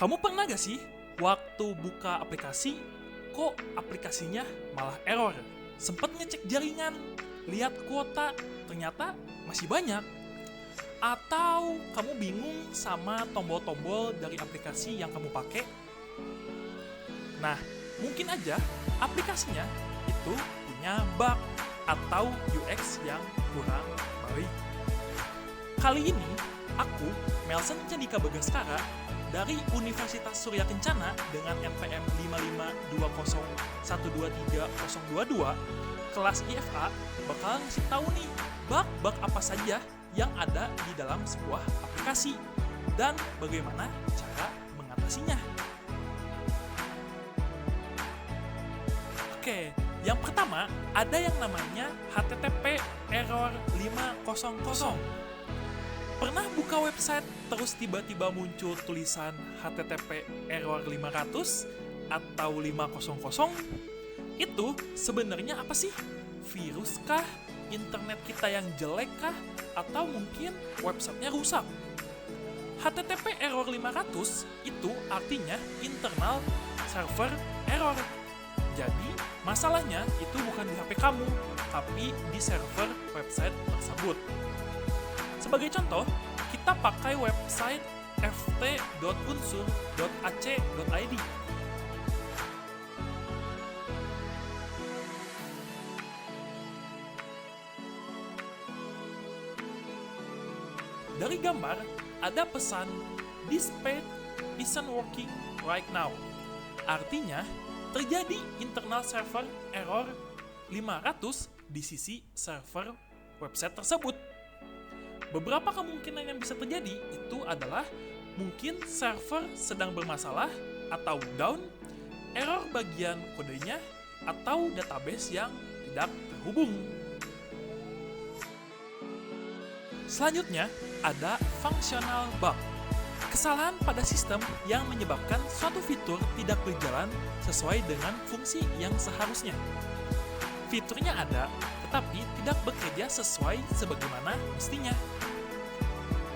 Kamu pernah gak sih waktu buka aplikasi, kok aplikasinya malah error? Sempet ngecek jaringan, lihat kuota, ternyata masih banyak. Atau kamu bingung sama tombol-tombol dari aplikasi yang kamu pakai? Nah, mungkin aja aplikasinya itu punya bug atau UX yang kurang baik. Kali ini, aku, Melson Candika Bagaskara, dari Universitas Surya Kencana dengan NPM 55201230022, kelas IFA, bakal ngasih tahu nih bug-bug apa saja yang ada di dalam sebuah aplikasi dan bagaimana cara mengatasinya. Oke, yang pertama ada yang namanya HTTP error 500. Pernah buka website terus tiba-tiba muncul tulisan HTTP error 500 atau 500? Itu sebenarnya apa sih? Virus kah? Internet kita yang jelek kah? Atau mungkin websitenya rusak? HTTP error 500 itu artinya internal server error. Jadi, masalahnya itu bukan di HP kamu, tapi di server website tersebut. Sebagai contoh, kita pakai website ft.unsur.ac.id. Dari gambar, ada pesan "This page isn't working right now". Artinya, terjadi internal server error 500 di sisi server website tersebut. Beberapa kemungkinan yang bisa terjadi itu adalah mungkin server sedang bermasalah atau down, error bagian kodenya, atau database yang tidak terhubung. Selanjutnya, ada functional bug. Kesalahan pada sistem yang menyebabkan suatu fitur tidak berjalan sesuai dengan fungsi yang seharusnya. Fiturnya ada, tetapi tidak bekerja sesuai sebagaimana mestinya.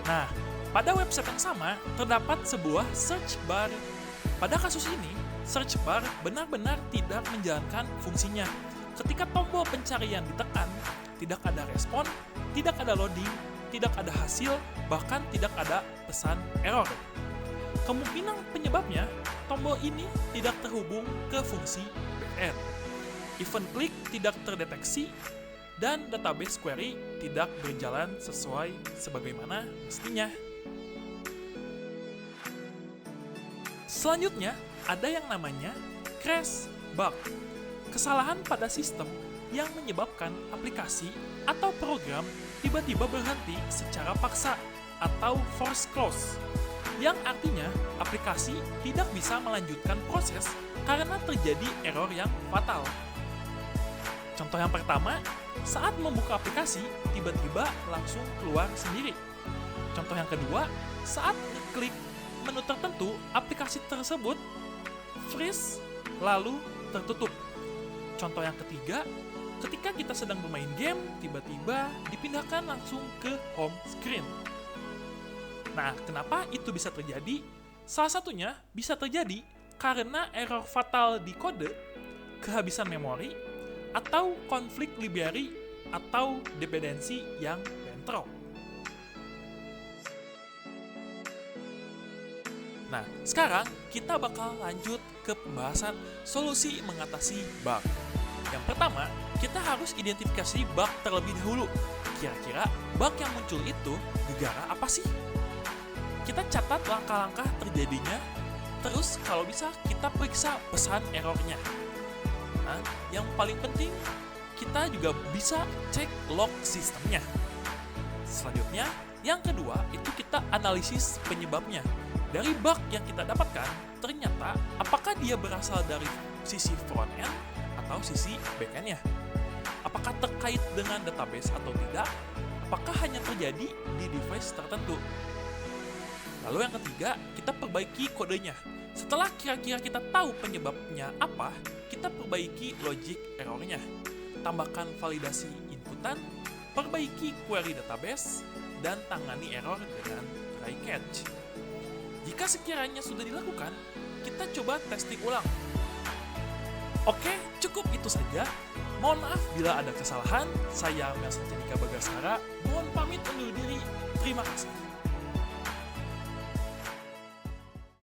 Nah, pada website yang sama terdapat sebuah search bar. Pada kasus ini, search bar benar-benar tidak menjalankan fungsinya. Ketika tombol pencarian ditekan, tidak ada respon, tidak ada loading, tidak ada hasil, bahkan tidak ada pesan error. Kemungkinan penyebabnya, tombol ini tidak terhubung ke fungsi backend. Event klik tidak terdeteksi, dan database query tidak berjalan sesuai sebagaimana mestinya. Selanjutnya, ada yang namanya crash bug. Kesalahan pada sistem yang menyebabkan aplikasi atau program tiba-tiba berhenti secara paksa atau force close, yang artinya aplikasi tidak bisa melanjutkan proses karena terjadi error yang fatal. Contoh yang pertama, saat membuka aplikasi tiba-tiba langsung keluar sendiri. Contoh yang kedua, saat ngeklik menu tertentu, aplikasi tersebut freeze lalu tertutup. Contoh yang ketiga, ketika kita sedang bermain game, tiba-tiba dipindahkan langsung ke home screen. Nah, kenapa itu bisa terjadi? Salah satunya bisa terjadi karena error fatal di kode, kehabisan memori, atau konflik library atau dependensi yang bentrok. Nah, sekarang kita bakal lanjut ke pembahasan solusi mengatasi bug. Yang pertama, kita harus identifikasi bug terlebih dahulu. Kira-kira bug yang muncul itu gegara apa sih? Kita catat langkah-langkah terjadinya, terus kalau bisa kita periksa pesan errornya. Nah, yang paling penting, kita juga bisa cek log sistemnya. Selanjutnya, yang kedua itu kita analisis penyebabnya. Dari bug yang kita dapatkan, ternyata apakah dia berasal dari sisi front end atau sisi backend-nya? Apakah terkait dengan database atau tidak? Apakah hanya terjadi di device tertentu? Lalu yang ketiga, kita perbaiki kodenya. Setelah kira-kira kita tahu penyebabnya apa, kita perbaiki logic errornya. Tambahkan validasi inputan, perbaiki query database, dan tangani error dengan try catch. Jika sekiranya sudah dilakukan, kita coba testing ulang. Oke, cukup itu saja. Mohon maaf bila ada kesalahan. Saya Melsa Cenika Bagaskara. Mohon pamit undur diri. Terima kasih.